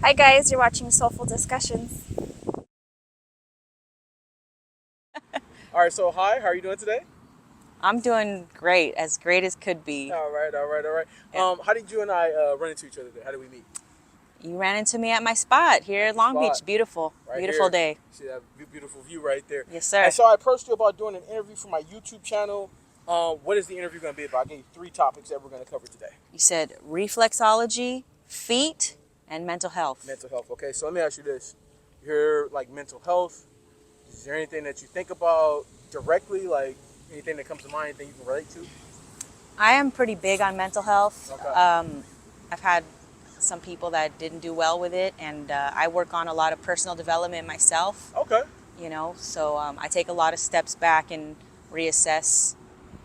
Hi guys, you're watching Soulful Discussions. All right, so hi, how are you doing today? I'm doing great as could be. All right, all right, all right. Yeah. How did you and I run into each other today? How did we meet? You ran into me at my spot here At in the Long spot, Beach. Beautiful, right beautiful here. day. See that beautiful view right there. Yes, And sir. so I approached you about doing an interview for my YouTube channel. What is the interview going to be about? I gave you three topics that we're going to cover today. You said reflexology, feet, and mental health. Mental health. Okay, so let me ask you this: you're like mental health. Is there anything that you think about directly, like anything that comes to mind, anything you can relate to? I am pretty big on mental health. Okay. I've had some people that didn't do well with it, and I work on a lot of personal development myself. Okay. So I take a lot of steps back and reassess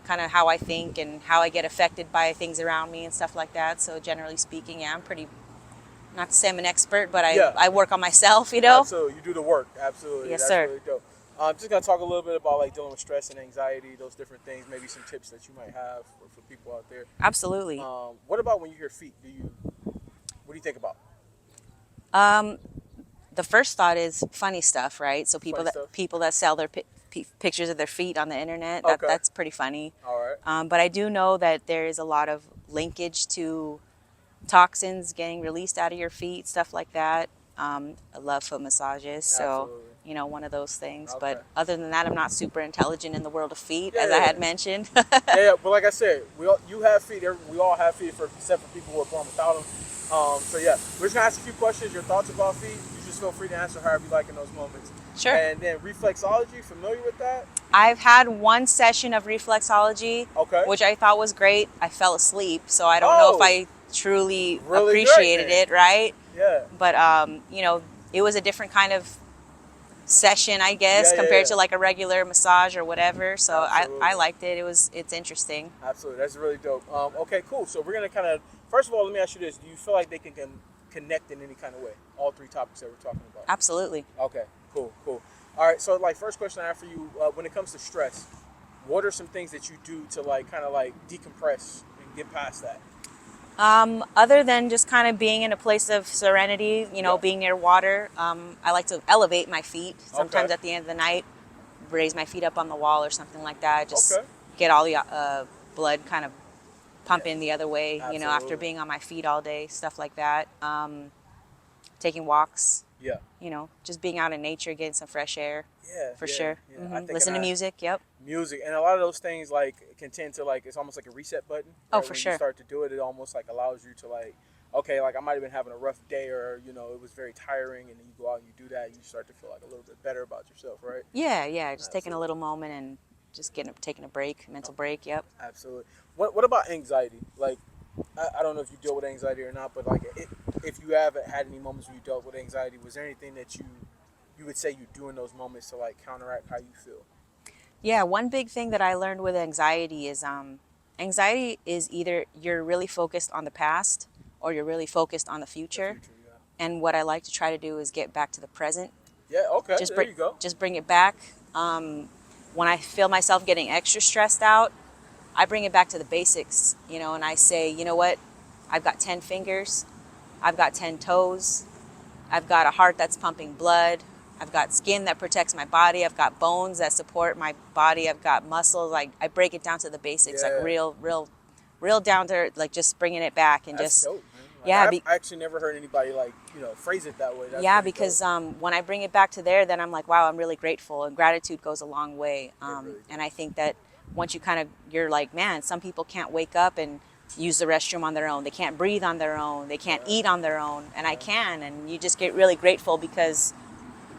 kind of how I think and how I get affected by things around me and stuff like that. So generally speaking, yeah, I'm pretty, not to say I'm an expert, but Yeah. I work on myself. Absolutely, you do the work. Absolutely, Yes, that's sir. really dope. Just gonna talk a little bit about like dealing with stress and anxiety, those different things. Maybe some tips that you might have for people out there. Absolutely. What about when you hear feet? What do you think about? Um, the first thought is funny stuff, right? So Funny stuff. people that sell their pictures of their feet on the internet, Okay. that's pretty funny. All right. But I do know that there is a lot of linkage to toxins getting released out of your feet, stuff like that. I love foot massages, so Absolutely. one of those things. Okay. But other than that, I'm not super intelligent in the world of feet, Yeah, as yeah, I had yeah. mentioned. Yeah, but like I said, you have feet. We all have feet, except for people who are born without them. So yeah, we're just gonna ask a few questions. Your thoughts about feet. You just feel free to answer however you like in those moments. Sure. And then reflexology. Familiar with that? I've had one session of reflexology, Okay. which I thought was great. I fell asleep, so I don't know if I truly Really great, appreciated then. it, right? Yeah. But it was a different kind of session, I guess, Yeah, yeah, compared yeah. to like a regular massage or whatever. So Absolutely. I liked it. It's interesting. Absolutely, that's really dope. Okay, cool. So we're gonna kind of first of all, let me ask you this: do you feel like they can connect in any kind of way? All three topics that we're talking about. Absolutely. Okay, cool, cool. All right, so like first question I have for you: when it comes to stress, what are some things that you do to like kind of like decompress and get past that? Other than just kind of being in a place of serenity, Yeah. being near water, I like to elevate my feet. Sometimes Okay. at the end of the night, raise my feet up on the wall or something like that. Just Okay. get all the blood kind of pumping the other way, after Absolutely. being on my feet all day, stuff like that. Taking walks, Yeah. just being out in nature, getting some fresh air, Yeah. for yeah, sure. Yeah. I think Listen to music, yep. music and a lot of those things like can tend to like it's almost like a reset button. Oh, Right? for When sure. you start to do it, it almost like allows you to like, okay, like I might have been having a rough day or it was very tiring, and then you go out and you do that, and you start to feel like a little bit better about yourself, right? Yeah, just taking a Absolutely. little moment and just taking a break, mental break, yep. Absolutely. What about anxiety? Like, I don't know if you deal with anxiety or not, but like if you haven't had any moments where you dealt with anxiety, was there anything that you would say you do in those moments to like counteract how you feel? Yeah, one big thing that I learned with anxiety is anxiety is either you're really focused on the past or you're really focused on the The future. future, yeah. And what I like to try to do is get back to the present. Yeah. Okay. Just There bring you go. just bring it back. When I feel myself getting extra stressed out, I bring it back to the basics, and I say, you know what? I've got 10 fingers, I've got 10 toes, I've got a heart that's pumping blood, I've got skin that protects my body, I've got bones that support my body, I've got muscles. Like I break it down to the basics, like Yeah. real down to earth, like just bringing it back and That's just dope, man. Like, yeah, I've actually never heard anybody like phrase it that way. That's yeah, pretty because dope. when I bring it back to there, then I'm like, wow, I'm really grateful, and gratitude goes a long way. Really And I think that once you're like, man, some people can't wake up and use the restroom on their own. They can't breathe on their own. They can't eat on their own, and I can. And you just get really grateful because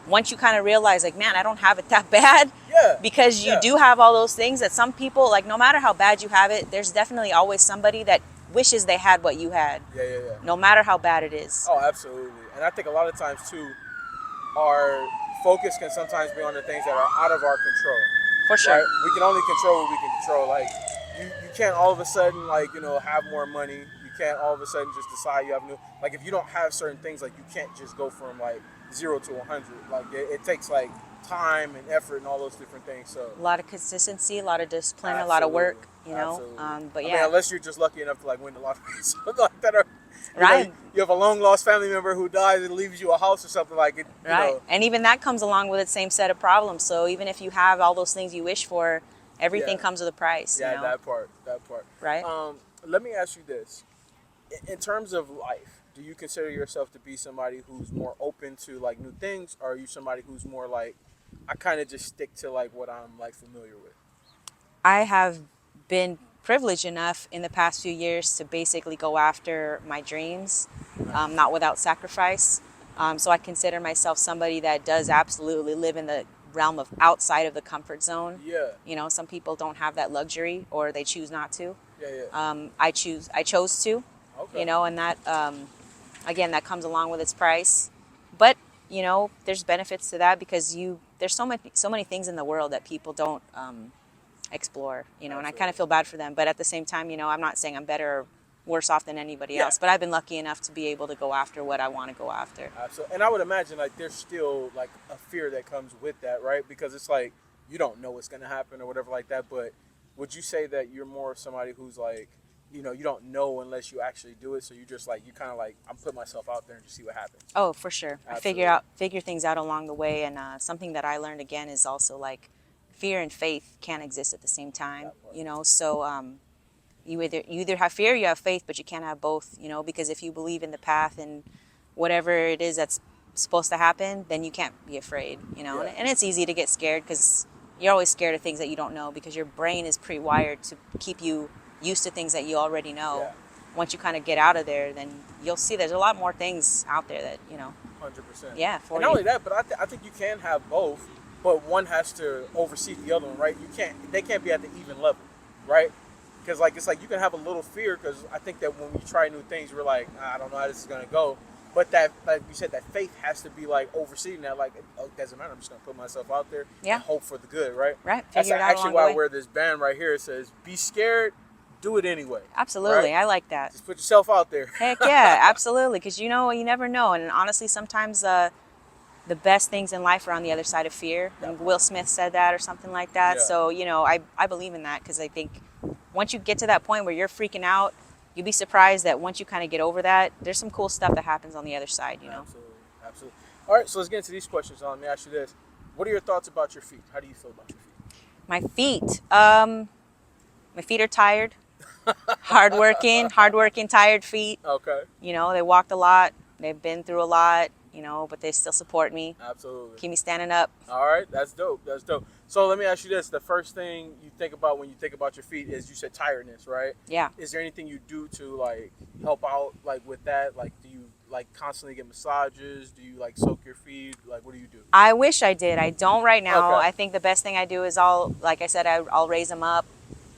once you kind of realize, like, man, I don't have it that bad. Yeah. Because you Yeah. do have all those things that some people, like, no matter how bad you have it, there's definitely always somebody that wishes they had what you had, Yeah. no matter how bad it is. Oh, absolutely. And I think a lot of times too, our focus can sometimes be on the things that are out of our control. For sure. Right? We can only control what we can control. Like you can't all of a sudden like have more money. You can't all of a sudden just decide you have new, like if you don't have certain things, like you can't just go from like 0 to 100. Like it takes like time and effort and all those different things. So A lot of consistency, a lot of discipline, absolutely. a lot of work, you know. Absolutely. But I yeah, mean, unless you're just lucky enough to like win the lottery or something like that, or right. you have a long lost family member who dies and leaves you a house or something like it. Right. And even that comes along with its same set of problems. So even if you have all those things you wish for, everything comes with a price. Yeah, you know? that part. Right. Let me ask you this: in terms of life, do you consider yourself to be somebody who's more open to like new things, or are you somebody who's more like, I kind of just stick to like what I'm like familiar with? I have been privileged enough in the past few years to basically go after my dreams, not without sacrifice. So I consider myself somebody that does absolutely live in the realm of outside of the comfort zone. Yeah. You know, some people don't have that luxury or they choose not to. Yeah. I chose to, Okay. you know, and that, again, that comes along with its price. But, you know, there's benefits to that because there's so many things in the world that people don't explore, you know, and I kind of feel bad for them. But at the same time, you know, I'm not saying I'm better or worse off than anybody else, but I've been lucky enough to be able to go after what I want to go after. Absolutely. And I would imagine like there's still like a fear that comes with that, right? Because it's like you don't know what's going to happen or whatever like that. But would you say that you're more somebody who's like, you know, you don't know unless you actually do it, so you just like, you kind of like, I'm putting myself out there and just see what happens? Oh, for sure. Absolutely. I figure things out along the way, and something that I learned again is also like fear and faith can't exist at the same time, you know. So you either have fear, or you have faith, but you can't have both, you know, because if you believe in the path and whatever it is that's supposed to happen, then you can't be afraid, you know. Yeah. And it's easy to get scared because you're always scared of things that you don't know because your brain is pre-wired to keep you used to things that you already know. Yeah. Once you kind of get out of there, then you'll see there's a lot more things out there that, you know. 100%. Yeah, and not only that, but I think you can have both, but one has to oversee the other one, right? They can't be at the even level, right? Because like it's like you can have a little fear, because I think that when we try new things, we're like, I don't know how this is gonna go. But that, like you said, that faith has to be like overseeing that. Like, oh, it doesn't matter. I'm just gonna put myself out there and hope for the good, right? Right. That's Figure it out actually along why the I way. wear this band right here. It says, "Be scared, do it anyway." Absolutely, right? I like that. Just put yourself out there. Heck yeah, absolutely. Because you know, you never know. And honestly, sometimes the best things in life are on the other side of fear. And Will Smith said that or something like that. Yeah. So, you know, I believe in that because I think once you get to that point where you're freaking out, you'd be surprised that once you kind of get over that, there's some cool stuff that happens on the other side, you know? Absolutely. All right, so let's get into these questions. Let me ask you this. What are your thoughts about your feet? How do you feel about your feet? My feet. My feet are tired. Hardworking, tired feet. Okay. You know, they walked a lot. They've been through a lot, you know, but they still support me. Absolutely. Keep me standing up. All right, that's dope. So let me ask you this. The first thing you think about when you think about your feet is, you said tiredness, right? Yeah. Is there anything you do to like help out like with that? Like, do you like constantly get massages? Do you like soak your feet? Like, what do you do? I wish I did. I don't right now. Okay. I think the best thing I do is like I said, I'll raise them up,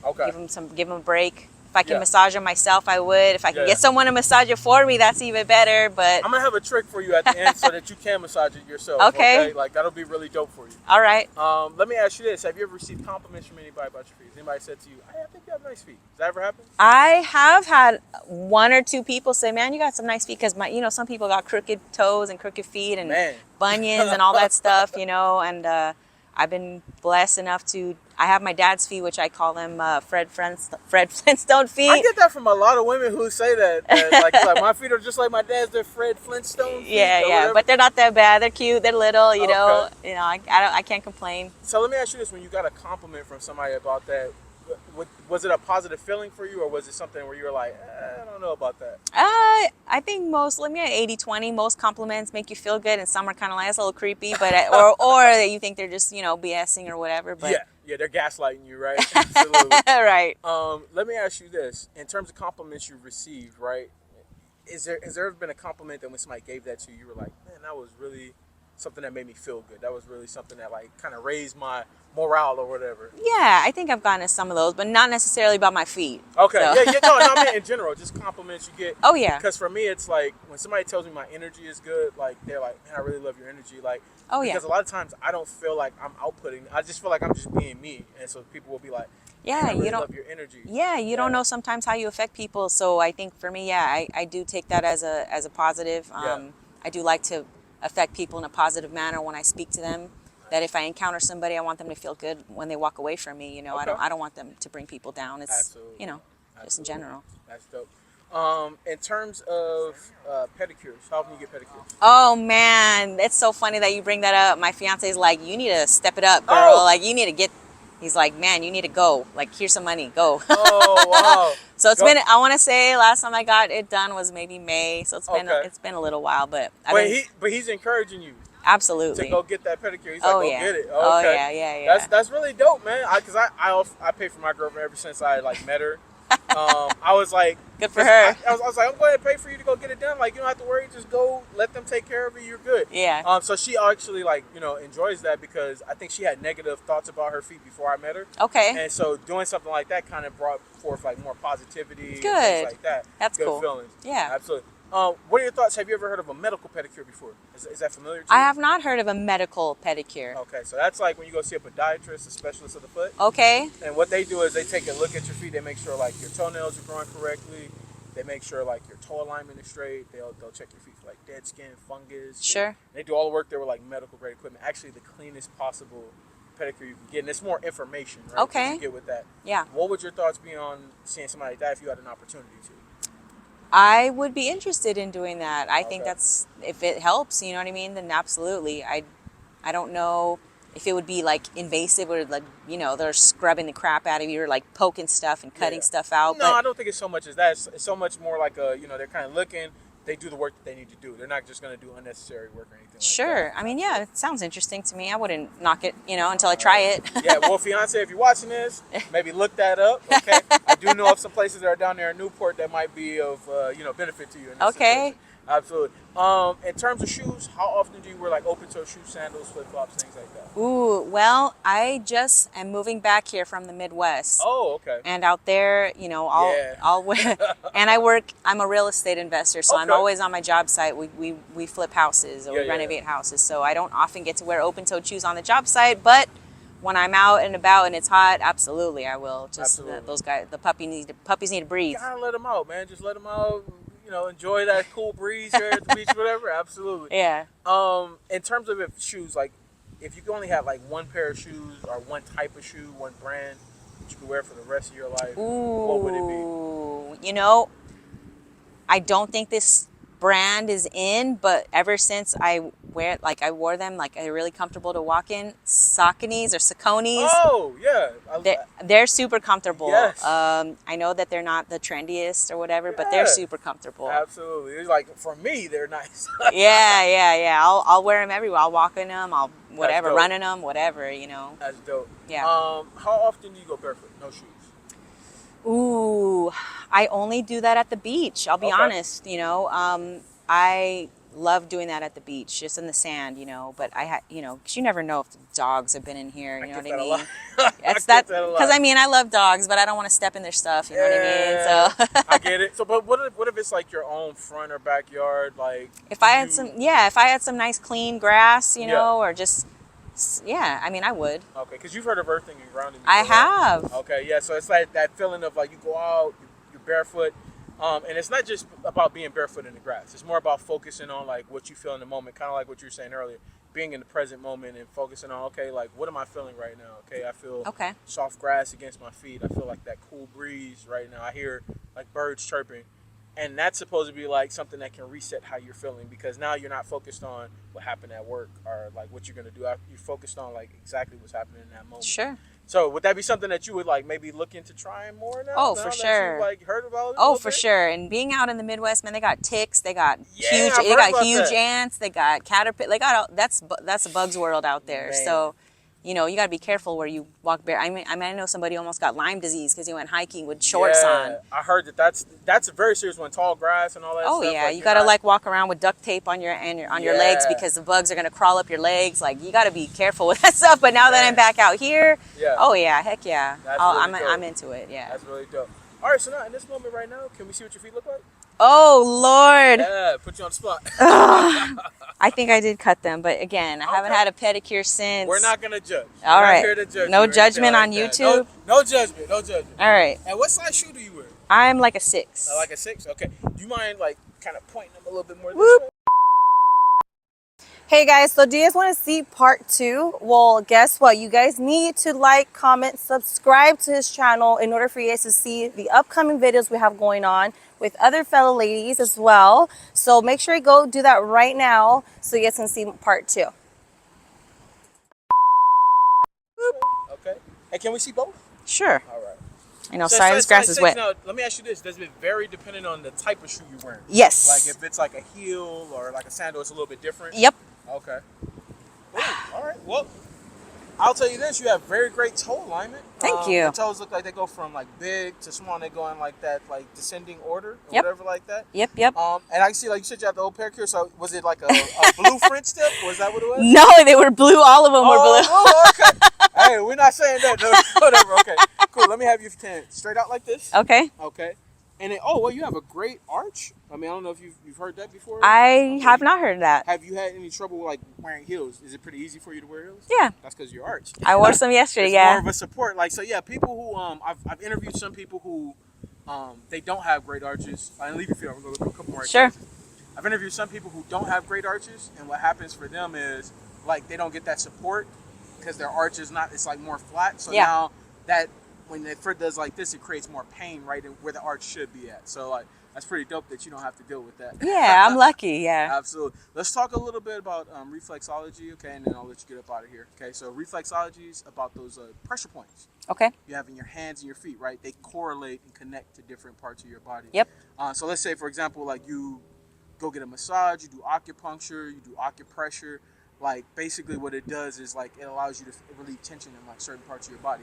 Okay. give them a break. If I can Yeah. massage them myself, I would. If I can Yeah. get someone to massage it for me, that's even better. But I'm gonna have a trick for you at the end so that you can massage it yourself. Okay. Like, that'll be really dope for you. all right. Let me ask you this. Have you ever received compliments from anybody about your feet? Has anybody said to you, "Hey, I think you have nice feet"? Does that ever happen? I have had one or two people say, "Man, you got some nice feet," because some people got crooked toes and crooked feet and Man. bunions and all that stuff, you know. And I've been blessed enough to. I have my dad's feet, which I call them Fred Flintstone feet. I get that from a lot of women who say that like my feet are just like my dad's. They're Fred Flintstone feet. Yeah, or yeah, whatever. but they're not that bad. They're cute. They're little. You know. Okay. You know. I can't complain. So let me ask you this: when you got a compliment from somebody about that, was it a positive feeling for you, or was it something where you were like, I don't know about that? I think let me at 80-20. Most compliments make you feel good, and some are kind of like, that's a little creepy, but or that you think they're just BSing or whatever. But Yeah, they're gaslighting you, right? Absolutely. right. Let me ask you this: in terms of compliments you've received, right? Has there ever been a compliment that when somebody gave that to you, you were like, man, that was really something that made me feel good. That was really something that like kind of raised my morale or whatever. Yeah, I think I've gotten some of those, but not necessarily about my feet. Okay. So. Yeah. No, I mean in general, just compliments you get. Oh yeah. Because for me, it's like when somebody tells me my energy is good, like they're like, man, I really love your energy. Like, oh yeah. Because a lot of times I don't feel like I'm outputting. I just feel like I'm just being me, and so people will be like, Yeah, I really you don't. love your energy. Yeah, you don't know sometimes how you affect people. So I think for me, yeah, I do take that as a positive. Yeah. I do like to affect people in a positive manner when I speak to them. That if I encounter somebody, I want them to feel good when they walk away from me. You know, Okay. I don't want them to bring people down. It's Absolutely. you know, just in Absolutely. general. That's dope. In terms of pedicures, how often you get pedicures? Oh man, it's so funny that you bring that up. My fiance's like, you need to step it up, girl. Oh, Like you need to get. He's like, man, you need to go. Like here's some money, go. oh, wow. So it's Go. been. I want to say last time I got it done was maybe May. So Okay. it's been a little while, but I've But been he's encouraging you to absolutely. go get that pedicure. He's like, Oh go yeah. get it. Oh Okay. yeah, yeah, yeah. That's really dope, man. I pay for my girlfriend ever since I like met her. I was like, Good for her. I was like, I'm going to pay for you to go get it done. Like, you don't have to worry. Just go, let them take care of it. You're good. Yeah. So she actually like, enjoys that because I think she had negative thoughts about her feet before I met her. Okay. And so doing something like that kind of brought forth like more positivity and Good. things like that. That's good cool. feelings. Yeah. Absolutely. What are your thoughts? Have you ever heard of a medical pedicure before? Is that familiar to you? I have not heard of a medical pedicure. Okay, so that's like when you go see a podiatrist, a specialist of the foot. Okay. And what they do is they take a look at your feet. They make sure like your toenails are growing correctly. They make sure like your toe alignment is straight. They'll check your feet for like dead skin, fungus. Sure. They do all the work there with like medical grade equipment. Actually, the cleanest possible pedicure you can get, and it's more information, right? Okay. That you get with that. Yeah. What would your thoughts be on seeing somebody like that if you had an opportunity to? I would be interested in doing that. I think Okay. that's if it helps, you know what I mean, then absolutely. I don't know if it would be like invasive or like, they're scrubbing the crap out of you or like poking stuff and cutting Yeah. stuff out. No, but I don't think it's so much as that. It's so much more like they're kind of looking. They do the work that they need to do. They're not just going to do unnecessary work or anything like that. sure. I mean, yeah, it sounds interesting to me. I wouldn't knock it, until I try it. Yeah, well, fiance, if you're watching this, maybe look that up. Okay, I do know of some places that are down there in Newport that might be of benefit to you. In this Okay. situation. Absolutely. In terms of shoes, how often do you wear like open toe shoes, sandals, flip flops, things like that? Ooh, well, I just am moving back here from the Midwest. Oh, okay. And out there, I'll wear, and I'm a real estate investor, so I'm Okay. always on my job site. We flip houses or Yeah, we yeah. renovate houses, so I don't often get to wear open-toed shoes on the job site, but when I'm out and about and it's hot, absolutely, I will. Just Absolutely. those guys, puppies need to breathe. You gotta let them out, man. Just let them out. Enjoy that cool breeze here at the beach, whatever. Absolutely. Yeah. In terms of shoes, like if you could only have like one pair of shoes or one type of shoe, one brand that you could wear for the rest of your life, what would it be? Ooh, I don't think this brand is in, but ever since I wore them, like they're really comfortable to walk in. Sauconys or Sauconys. Oh, yeah. They're super comfortable. Yes. I know that they're not the trendiest or whatever, but they're Yeah. super comfortable. Absolutely. It's like, for me, they're nice. Yeah. I'll wear them everywhere. I'll walk in them. I'll dope. run in them, whatever. That's dope. Yeah. How often do you go barefoot? No shoes? Ooh, I only do that at the beach. I'll be Okay. honest. I love doing that at the beach, just in the sand. But because you never know if the dogs have been in here. You know what I mean? That's that. Because I love dogs, but I don't want to step in their stuff. You know what I mean? So I get it. So, but what if it's like your own front or backyard? Like, if I had some nice clean grass, Yeah. or just I would. Okay, because you've heard of earthing and grounding. I before, right? have. Okay, yeah. So it's like that feeling of like you go out, you're barefoot, and it's not just about being barefoot in the grass. It's more about focusing on like what you feel in the moment, kind of like what you were saying earlier, being in the present moment and focusing on like what am I feeling right now? Okay, I feel Okay. soft grass against my feet. I feel like that cool breeze right now. I hear like birds chirping. And that's supposed to be like something that can reset how you're feeling because now you're not focused on what happened at work or like what you're going to do. You're focused on like exactly what's happening in that moment. Sure. So would that be something that you would like maybe look into trying more now? Oh, now for that sure. You've, like heard about it? a Oh, little for bit? sure. And being out in the Midwest, man, they got ticks, they got Yeah, I've heard about that. ants, they got caterpillars, they got that's a bug's world out there. Man. So, you got to be careful where you walk bare. I know somebody almost got Lyme disease because he went hiking with shorts on. I heard that's a very serious one. Tall grass and all that. Oh stuff. yeah, like, you you're got to not- like walk around with duct tape on your legs Yeah. because the bugs are gonna crawl up your legs. Like you got to be careful with that stuff. But now that I'm Man. back out here, Yeah. oh yeah, heck yeah, That's really dope. I'm into it. Yeah. That's really dope. All right, so now in this moment right now, can we see what your feet look like? Oh, Lord. Yeah, put you on the spot. I think I did cut them, but again, I haven't had a pedicure since. We're not going to judge. All We're right. not here to judge No you or judgment on anything like that. YouTube? No judgment. No judgment. All right. And what size shoe do you wear? I'm like a 6. Like a 6? Okay. Do you mind, like, kind of pointing them a little bit more this Whoop. way? Hey guys, so do you guys want to see part 2? Well, guess what? You guys need to like, comment, subscribe to his channel in order for you guys to see the upcoming videos we have going on with other fellow ladies as well. So make sure you go do that right now so you guys can see part 2. Okay. Hey, can we see both? Sure. All right. I know, sorry, this grass is wet. Now, let me ask you this. Does it vary depending on the type of shoe you're wearing? Yes. Like if it's like a heel or like a sandal, it's a little bit different? Yep. Okay. Ooh, all right. Well, I'll tell you this. You have very great toe alignment. Thank you. The toes look like they go from like big to small and they go in like that like descending order or Yep. whatever like that. Yep. And I can see like you said you had the old pedicure. So was it like a blue French tip? Was that what it was? No, they were blue. All of them were blue. Oh, okay. Hey, we're not saying that. No, whatever. Okay. Cool. Let me have you stand straight out like this. Okay. Okay. And then, well, you have a great arch. I mean, I don't know if you've heard that before. I have not heard that. Have you had any trouble like wearing heels? Is it pretty easy for you to wear heels? Yeah. That's because you're arch. I wore some yesterday, It's yeah. more of a support. Like, so yeah, people who, I've interviewed some people who, they don't have great arches. I leave you feel. I'm going to go through a couple more Sure. examples. I've interviewed some people who don't have great arches, and what happens for them is, like, they don't get that support because their arch is not, it's like more flat. So Yeah. now that, when the foot does like this, it creates more pain right in where the arch should be at. So like that's pretty dope that you don't have to deal with that. Yeah, I'm lucky, yeah. Absolutely. Let's talk a little bit about reflexology, okay, and then I'll let you get up out of here. Okay, so reflexology is about those pressure points Okay. you have in your hands and your feet, right? They correlate and connect to different parts of your body. Yep. So let's say, for example, like you go get a massage, you do acupuncture, you do acupressure. Like basically what it does is like it allows you to relieve tension in like certain parts of your body.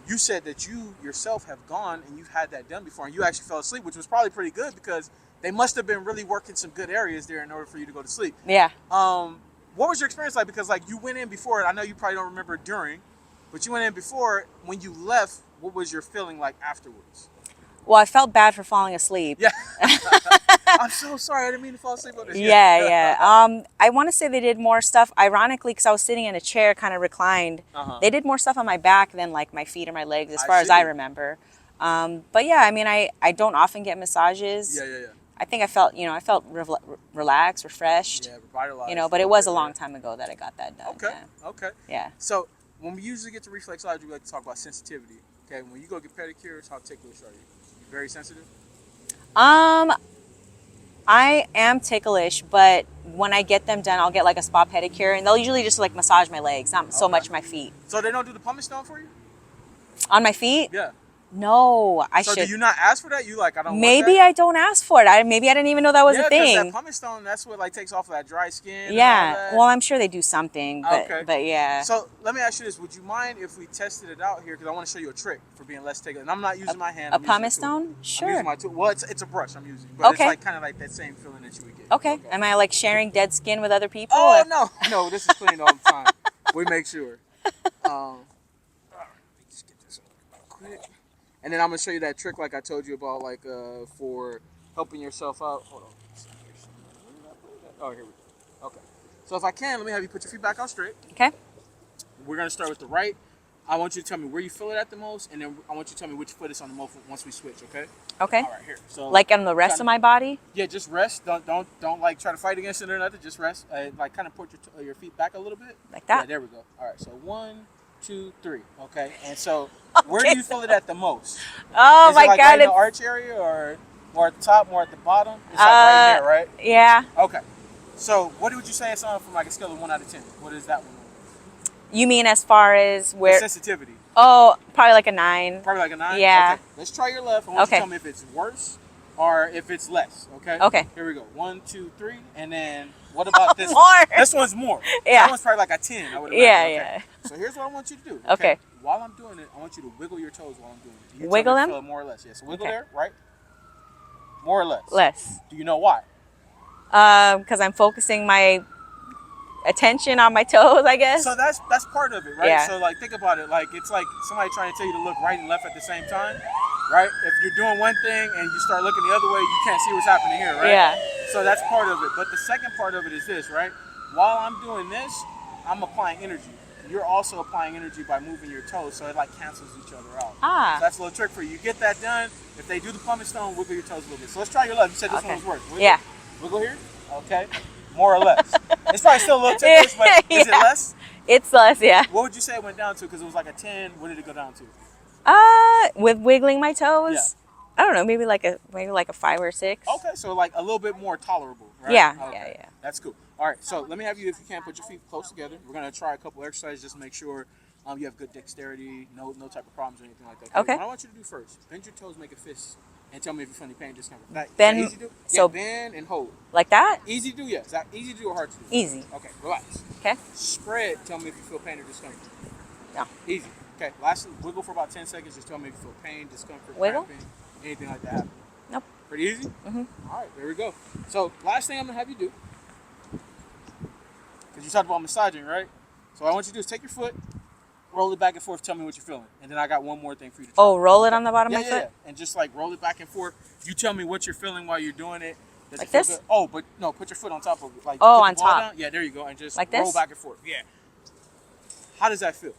You said that you yourself have gone and you've had that done before, and you actually fell asleep, which was probably pretty good because they must have been really working some good areas there in order for you to go to sleep. Yeah. What was your experience like? Because like you went in before, I know you probably don't remember during, but you went in before. When you left, what was your feeling like afterwards? Well, I felt bad for falling asleep. Yeah. I'm so sorry. I didn't mean to fall asleep on this. Yeah. I want to say they did more stuff, ironically, because I was sitting in a chair, kind of reclined. They did more stuff on my back than like my feet or my legs, as far as I remember. But yeah, I mean, I don't often get massages. Yeah. I think I felt relaxed, refreshed. Yeah, revitalized. You know, but it was a long time ago that I got that done. Okay. Yeah. Okay. Yeah. So when we usually get to reflexology, we like to talk about sensitivity. Okay. When you go get pedicures, how ticklish are you? You very sensitive? I am ticklish, but when I get them done, I'll get like a spa pedicure, and they'll usually just like massage my legs, not so much my feet. So they don't do the pumice stone for you? On my feet? Yeah. No, I should. So do you not ask for that? You like, I don't Maybe want that? I don't ask for it. Maybe I didn't even know that was a thing. Yeah, because that pumice stone, that's what like takes off that dry skin. Yeah. And all that. Well, I'm sure they do something, but Okay. but yeah. So let me ask you this: would you mind if we tested it out here? Because I want to show you a trick for being less ticklish. And I'm not using my hand. A I'm using pumice a tool. stone? I'm Sure. using my tool. Well, it's a brush I'm using, but Okay. it's like kind of like that same feeling that you would get. Okay. Am I like sharing dead skin with other people? Oh or- no, this is clean all the time. We make sure. All right, let me just get this real quick. And then I'm gonna show you that trick like I told you about, like for helping yourself out. Hold on. Oh, here we go. Okay. So if I can, let me have you put your feet back out straight. Okay. We're gonna start with the right. I want you to tell me where you feel it at the most, and then I want you to tell me which foot is on the most once we switch. Okay. Okay. All right. Here. So Like on the rest of my body? yeah, just rest. Don't like try to fight against it or nothing. Just rest. Like kind of put your feet back a little bit. Like that? Yeah, there we go. All right. So 1, 2, 3. Okay. And so where do you feel it at the most? Oh Is my it like God. right in the arch area, or more at the top, more at the bottom? It's like right there, right? Yeah. Okay. So what would you say it's on from like a scale of 1 out of 10? What is that one? You mean as far as The where? sensitivity. Oh, probably like a 9. Probably like a 9? Yeah. Okay. Let's try your left. I want you Okay. to tell me if it's worse or if it's less. Okay? Okay. Here we go. 1, 2, 3. And then what about this More. one? This one's more. Yeah. That one's probably like a 10. I would imagine. Yeah, Okay. yeah. So here's what I want you to do. Okay. While I'm doing it, I want you to wiggle your toes while I'm doing it. You Wiggle tell me them? if you feel it more or less. Yeah. So wiggle Okay. there, right? More or less. Less. Do you know why? Because I'm focusing my attention on my toes, I guess. So that's part of it, right? Yeah. So like think about it, like it's like somebody trying to tell you to look right and left at the same time. right? If you're doing one thing and you start looking the other way, you can't see what's happening here, right? Yeah. So that's part of it. But the second part of it is this, right? While I'm doing this, I'm applying energy. You're also applying energy by moving your toes, so it like cancels each other out. Ah. So that's a little trick for you. You get that done. If they do the pumice stone, wiggle your toes a little bit. So let's try your left. You said this one was worse. Wiggle. Yeah. Wiggle here. Okay. More or less. It's probably still a little ticklish, but is it less? It's less, yeah. What would you say it went down to? Because it was like a 10. What did it go down to? With wiggling my toes, Yeah. I don't know, maybe like a 5 or 6. Okay, so like a little bit more tolerable, right? Yeah, Okay. yeah. That's cool. All right, so let me have you, if you can, put your feet close together. We're gonna try a couple exercises just to make sure you have good dexterity, no type of problems or anything like that. Okay. What I want you to do first, bend your toes, make a fist, and tell me if you feel any pain, discomfort. Bend. Is that easy to do? So yeah, bend and hold. like that? Easy to do, yes. Is that easy to do or hard to do? Easy. Okay, relax. Okay. Spread. Tell me if you feel pain or discomfort. No. Easy. Okay. Last, wiggle for about 10 seconds. Just tell me if you feel pain, discomfort, Wiggle? cramping, anything like that happen. Nope. Pretty easy? Mm-hmm. All right, there we go. So last thing I'm gonna have you do, because you talked about massaging, right? So what I want you to do is take your foot, roll it back and forth, tell me what you're feeling. And then I got one more thing for you to try. Oh, roll it on the bottom of my foot? Yeah. And just like roll it back and forth. You tell me what you're feeling while you're doing it. Does Like it feel this? good? Oh, but no, put your foot on top of it. Like, Oh, put the on ball top. down. Yeah, there you go. And just Like roll this? back and forth. Yeah. How does that feel?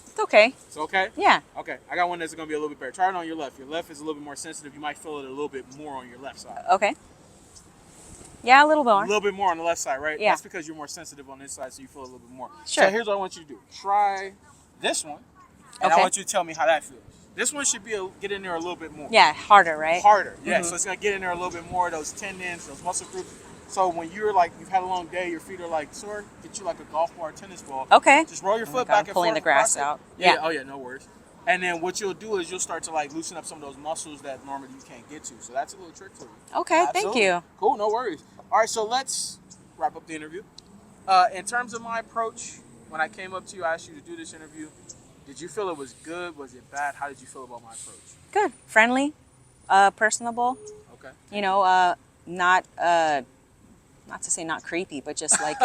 It's okay. It's okay? Yeah. Okay, I got one that's gonna be a little bit better. Try it on your left. Your left is a little bit more sensitive. You might feel it a little bit more on your left side. Okay. Yeah, a little A more. little bit more on the left side, right? Yeah. That's because you're more sensitive on this side, so you feel a little bit more. Sure. So here's what I want you to do. Try this one, and Okay. I want you to tell me how that feels. This one should be get in there a little bit more. Yeah, harder, right? Harder, yeah. Mhm. So it's gonna get in there a little bit more. Those tendons, those muscle groups. So when you're like, you've had a long day, your feet are like sore. Get you like a golf ball or tennis ball. Okay. Just roll your Oh my foot God, back I'm and pulling forth. the grass across it. out. Yeah. Yeah. Oh yeah. No worries. And then what you'll do is you'll start to like loosen up some of those muscles that normally you can't get to. So that's a little trick for you. Okay, thank Absolutely. you. Cool, no worries. All right, so let's wrap up the interview. In terms of my approach, when I came up to you, I asked you to do this interview. Did you feel it was good? Was it bad? How did you feel about my approach? Good. Friendly, personable, Okay. you know, not to say not creepy, but just like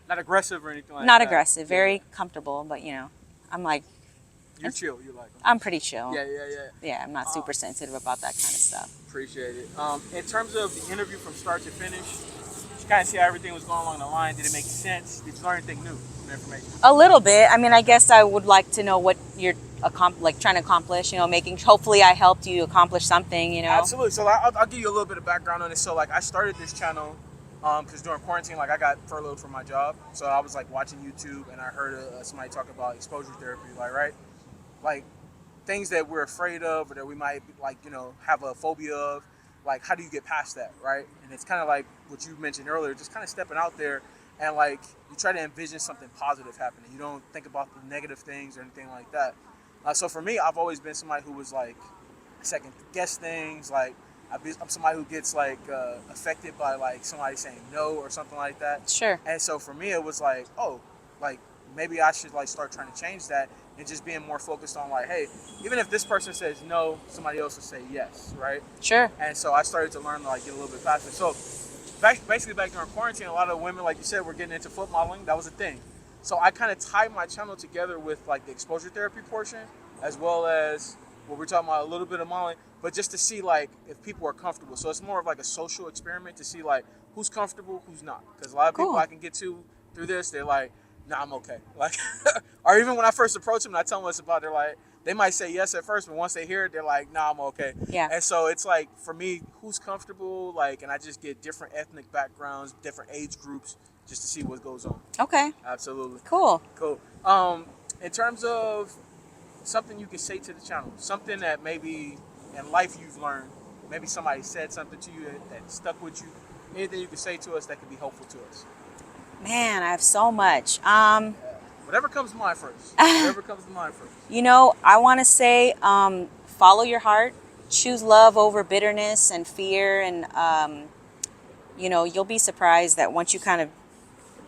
Not aggressive or anything like not that. aggressive, Yeah, very comfortable, but you know, I'm like, You're chill. You like them. I'm pretty chill. Yeah. Yeah, I'm not super sensitive about that kind of stuff. Appreciate it. In terms of the interview from start to finish, did you kind of see how everything was going along the line? Did it make sense? Did you learn anything new from the information? A little bit. I mean, I guess I would like to know what you're trying to accomplish. You know, hopefully I helped you accomplish something. You know. Absolutely. So I'll give you a little bit of background on this. So like I started this channel because during quarantine, like I got furloughed from my job. So I was like watching YouTube and I heard somebody talk about exposure therapy, like things that we're afraid of or that we might like, have a phobia of. Like, how do you get past that, right? And it's kind of like what you mentioned earlier, just kind of stepping out there and like you try to envision something positive happening. You don't think about the negative things or anything like that. So for me, I've always been somebody who was like second guess things. Like I'm somebody who gets like affected by like somebody saying no or something like that. Sure. And so for me, it was like, oh, like maybe I should like start trying to change that and just being more focused on like, hey, even if this person says no, somebody else will say yes, right? Sure. And so I started to learn to like get a little bit faster. So basically back during quarantine, a lot of women, like you said, were getting into foot modeling. That was a thing. So I kind of tied my channel together with like the exposure therapy portion, as well as what we're talking about, a little bit of modeling, but just to see like if people are comfortable. So it's more of like a social experiment to see like who's comfortable, who's not. Because a lot of people Cool. I can get to through this, they're like, nah, I'm okay. Like, or even when I first approach them and I tell them what's about, they're like, they might say yes at first, but once they hear it, they're like, nah, I'm okay. Yeah. And so it's like, for me, who's comfortable, like, and I just get different ethnic backgrounds, different age groups, just to see what goes on. Okay. Absolutely. Cool. Cool. In terms of something you can say to the channel, something that maybe in life you've learned, maybe somebody said something to you that stuck with you, anything you can say to us that could be helpful to us. Man, I have so much. Whatever comes to mind first. Whatever comes to mind first. You know, I want to say follow your heart. Choose love over bitterness and fear. And, you know, you'll be surprised that once you kind of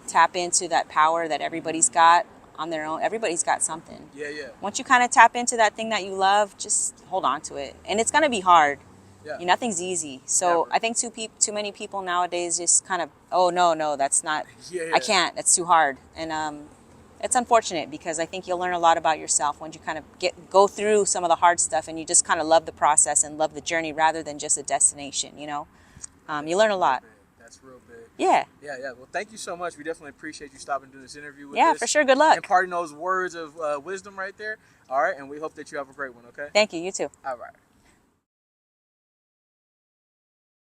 tap into that power that everybody's got on their own, everybody's got something. Yeah. Once you kind of tap into that thing that you love, just hold on to it. And it's going to be hard. Yeah. You know, nothing's easy. So Never. I think too many people nowadays just kind of, oh, no, that's not, Yeah. I can't, that's too hard. And It's unfortunate because I think you'll learn a lot about yourself once you kind of go through some of the hard stuff and you just kind of love the process and love the journey rather than just a destination, you know. You learn a lot. That's real big. Yeah. Yeah. Well, thank you so much. We definitely appreciate you stopping to do this interview with us. Yeah, for sure. Good luck. Imparting those words of wisdom right there. All right. And we hope that you have a great one, okay? Thank you. You too. All right.